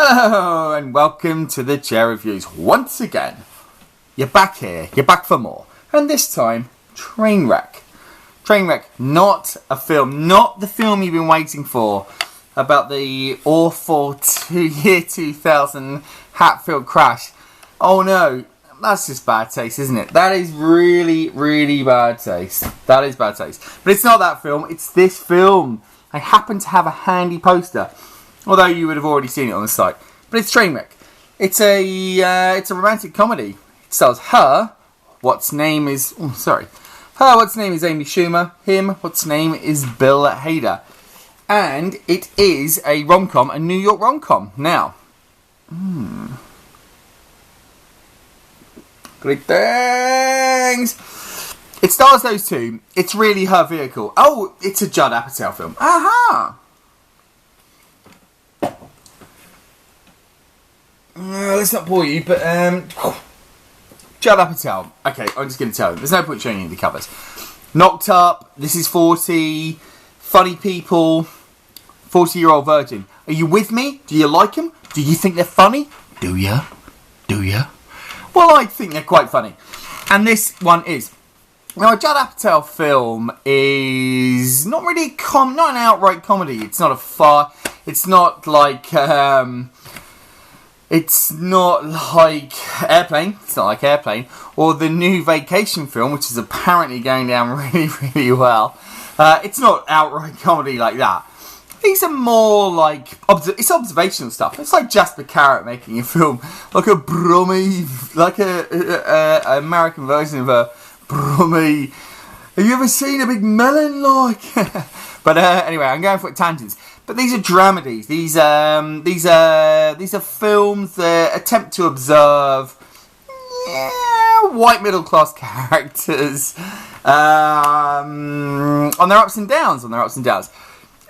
Hello and welcome to the Chair Reviews. Once again, you're back here, you're back for more. And this time, Trainwreck. Trainwreck, not a film, not the film you've been waiting for about the awful year 2000 Hatfield crash. Oh no, that's just bad taste, isn't it? That is really, really bad taste. That is bad taste. But it's not that film, it's this film. I happen to have a handy poster. Although you would have already seen it on the site. But it's Trainwreck. It's a romantic comedy. It stars her, what's name is Amy Schumer. Him, what's name is Bill Hader. And it is a rom-com, a New York rom-com. Now. Great things! It stars those two. It's really her vehicle. Oh, it's a Judd Apatow film. Aha! Let's not bore you, but Judd Apatow. Okay, I'm just going to tell you. There's no point showing you the covers. Knocked Up, This Is 40, Funny People, 40-Year-Old Virgin. Are you with me? Do you like them? Do you think they're funny? Do ya? Do ya? Well, I think they're quite funny. And this one is. Now, a Judd Apatow film is not really not an outright comedy. It's not it's not like it's not like Airplane. It's not like Airplane. Or the new Vacation film, which is apparently going down really, really well. It's not outright comedy like that. These are more like... it's observational stuff. It's like Jasper Carrot making a film. Like a Brummy... Like a American version of a Brummy... Have you ever seen a big melon like... But anyway, I'm going for tangents. But these are dramedies. These are films that attempt to observe white middle class characters on their ups and downs.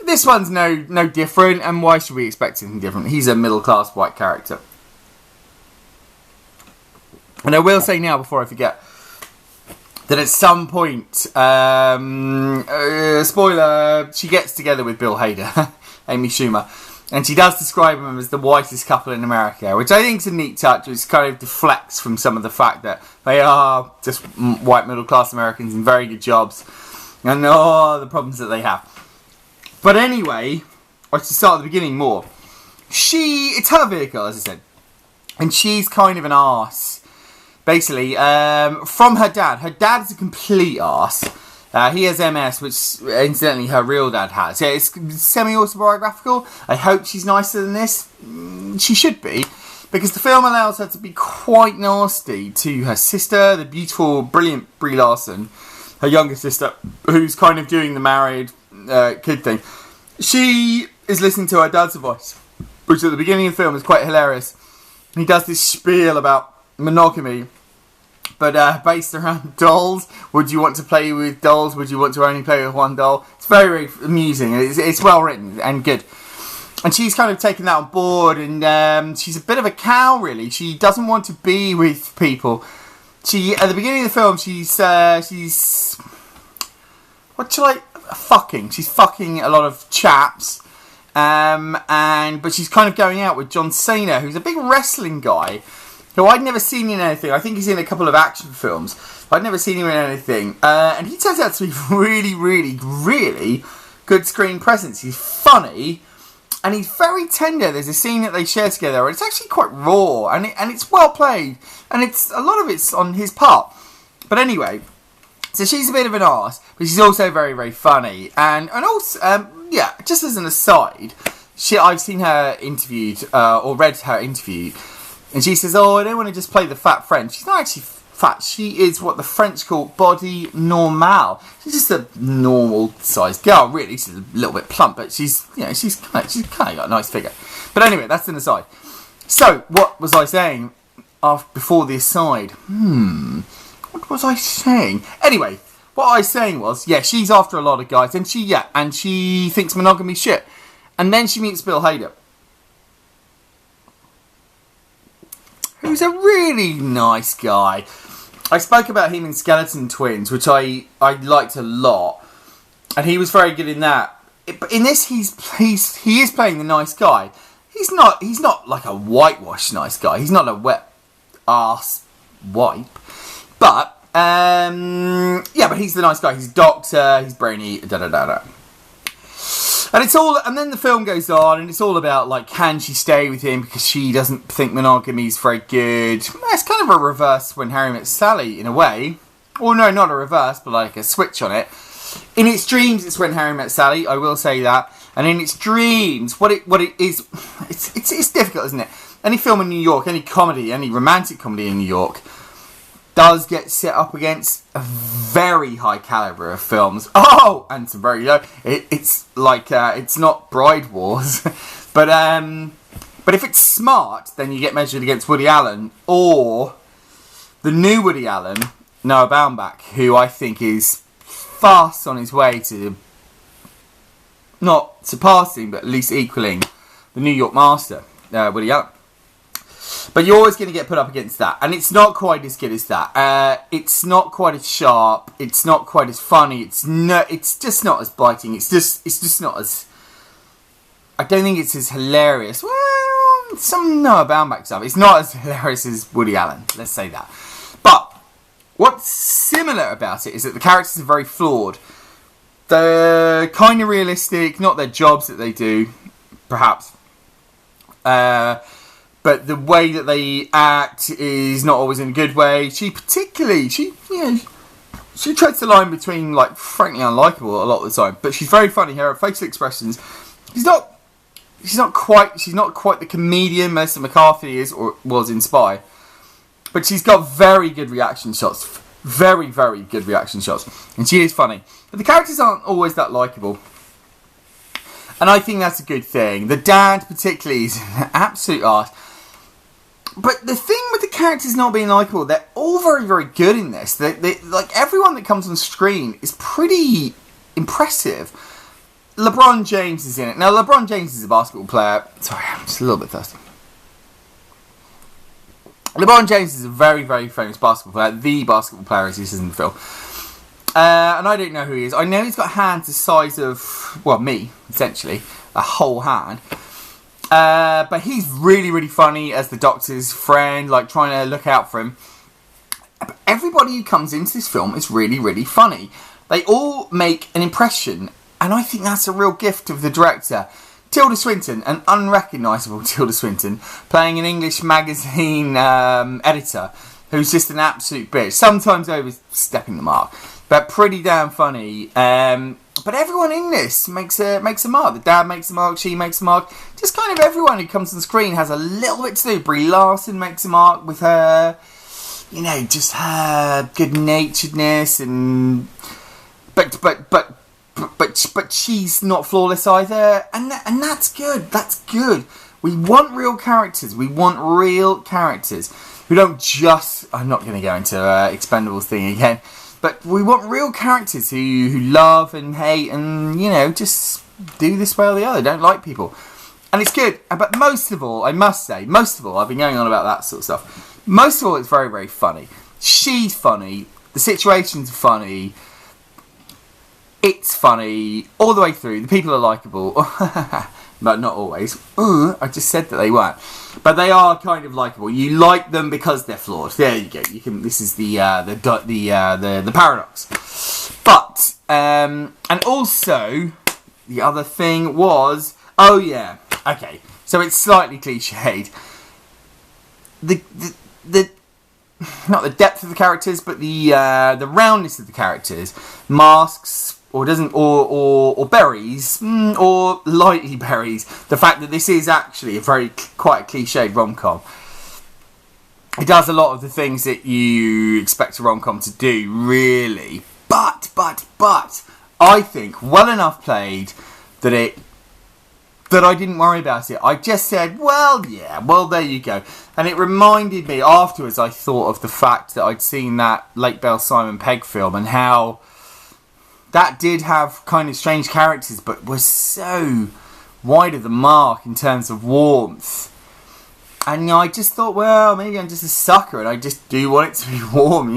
This one's no different, and why should we expect anything different? He's a middle class white character. And I will say now, before I forget, that at some point, spoiler, she gets together with Bill Hader, Amy Schumer, and she does describe them as the whitest couple in America, which I think is a neat touch, which kind of deflects from some of the fact that they are just white middle class Americans in very good jobs, and the problems that they have. But anyway, I should start at the beginning more. It's her vehicle, as I said, and she's kind of an arse. Basically, from her dad. Her dad is a complete arse. He has MS, which incidentally her real dad has. Yeah, it's semi-autobiographical. I hope she's nicer than this. She should be, because the film allows her to be quite nasty to her sister, the beautiful, brilliant Brie Larson, her younger sister, who's kind of doing the married kid thing. She is listening to her dad's advice, which at the beginning of the film is quite hilarious. He does this spiel about monogamy, but based around dolls. Would you want to play with dolls? Would you want to only play with one doll? It's very, very amusing. It's well written and good. And she's kind of taken that on board, and she's a bit of a cow, really. She doesn't want to be with people. At the beginning of the film, she's fucking. She's fucking a lot of chaps. But she's kind of going out with John Cena, who's a big wrestling guy, who I'd never seen in anything. I think he's in a couple of action films. I'd never seen him in anything. And he turns out to be really, really, really good screen presence. He's funny, and he's very tender. There's a scene that they share together, and it's actually quite raw, and it's well played, and a lot of it's on his part. But anyway, so she's a bit of an arse, but she's also very, very funny. And also, just as an aside, I've seen her interviewed, or read her interview, and she says, I don't want to just play the fat French. She's not actually fat. She is what the French call body normal. She's just a normal sized girl, really. She's a little bit plump, but she's kind of got a nice figure. But anyway, that's an aside. So, what was I saying before the aside? What was I saying? Anyway, what I was saying was, she's after a lot of guys, and she thinks monogamy shit. And then she meets Bill Hader, who's a really nice guy. I spoke about him in Skeleton Twins, which I liked a lot, and he was very good in that. But in this, he is playing the nice guy. he's not like a whitewashed nice guy. He's not a wet ass wipe. But but he's the nice guy. He's a doctor. He's brainy. And then the film goes on, and it's all about, like, can she stay with him because she doesn't think monogamy is very good. It's kind of a reverse When Harry Met Sally, in a way. Or no, not a reverse, but like a switch on it. In its dreams, it's When Harry Met Sally, I will say that. And in its dreams, what it is, it's difficult, isn't it? Any film in New York, any comedy, any romantic comedy in New York, does get set up against a very high caliber of films. Oh, and some very low. It's like it's not Bride Wars, but if it's smart, then you get measured against Woody Allen or the new Woody Allen, Noah Baumbach, who I think is fast on his way to not surpassing, but at least equaling the New York master, Woody Allen. But you're always going to get put up against that. And it's not quite as good as that. It's not quite as sharp. It's not quite as funny. It's just not as biting. It's just not as... I don't think it's as hilarious. Well, some Noah Baumbach stuff. It's not as hilarious as Woody Allen. Let's say that. But what's similar about it is that the characters are very flawed. They're kind of realistic. Not their jobs that they do, perhaps. But the way that they act is not always in a good way. She treads the line between, like, frankly unlikable a lot of the time. But she's very funny. Her facial expressions. She's not quite the comedian Melissa McCarthy is or was in Spy. But she's got very good reaction shots. Very, very good reaction shots. And she is funny. But the characters aren't always that likeable. And I think that's a good thing. The dad, particularly, is an absolute arse. But the thing with the characters not being likeable, they're all very, very good in this. They like, everyone that comes on screen is pretty impressive. LeBron James is in it. Now, LeBron James is a basketball player. Sorry, I'm just a little bit thirsty. LeBron James is a very, very famous basketball player. The basketball player, as he says in the film. And I don't know who he is. I know he's got hands the size of, well, me, essentially. A whole hand. But he's really, really funny as the Doctor's friend, like, trying to look out for him. But everybody who comes into this film is really, really funny. They all make an impression, and I think that's a real gift of the director. Tilda Swinton, an unrecognisable Tilda Swinton, playing an English magazine editor, who's just an absolute bitch. Sometimes overstepping the mark, but pretty damn funny. But everyone in this makes a mark. The dad makes a mark, she makes a mark. Just kind of everyone who comes on screen has a little bit to do. Brie Larson makes a mark with her, just her good-naturedness, and but she's not flawless either, and that's good. That's good. We want real characters. We want real characters who don't just... I'm not going to go into Expendables thing again. But we want real characters who love and hate and, just do this way or the other. Don't like people. And it's good. But most of all, I must say, I've been going on about that sort of stuff. Most of all, it's very, very funny. She's funny. The situations are funny. It's funny all the way through. The people are likeable. But not always. I just said that they weren't. But they are kind of likeable. You like them because they're flawed. There you go. You can. This is the paradox. But and also the other thing was, oh yeah, okay. So it's slightly cliched. The not the depth of the characters, but the roundness of the characters masks. Or berries, or lightly berries, the fact that this is actually quite a cliched rom-com. It does a lot of the things that you expect a rom-com to do, really. But, I think well enough played that I didn't worry about it. I just said, there you go. And it reminded me, afterwards I thought of the fact that I'd seen that Lake Bell Simon Pegg film, and how that did have kind of strange characters, but was so wide of the mark in terms of warmth. And I just thought, well, maybe I'm just a sucker and I just do want it to be warm,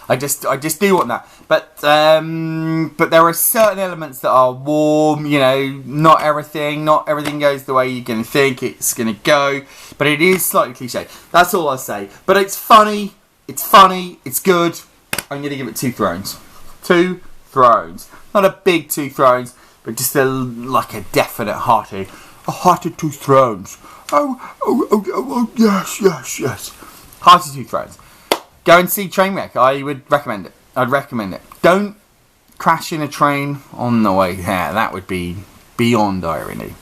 I just do want that. But there are certain elements that are warm. You know, not everything goes the way you're going to think it's going to go. But it is slightly cliche. That's all I'll say. But it's funny. It's good. I'm going to give it 2 thrones. 2 thrones. Not a big 2 thrones, but just a definite hearty 2 thrones. Oh, yes. Hearty 2 thrones. Go and see Trainwreck. I would recommend it. I'd recommend it. Don't crash in a train on the way there. That would be beyond irony.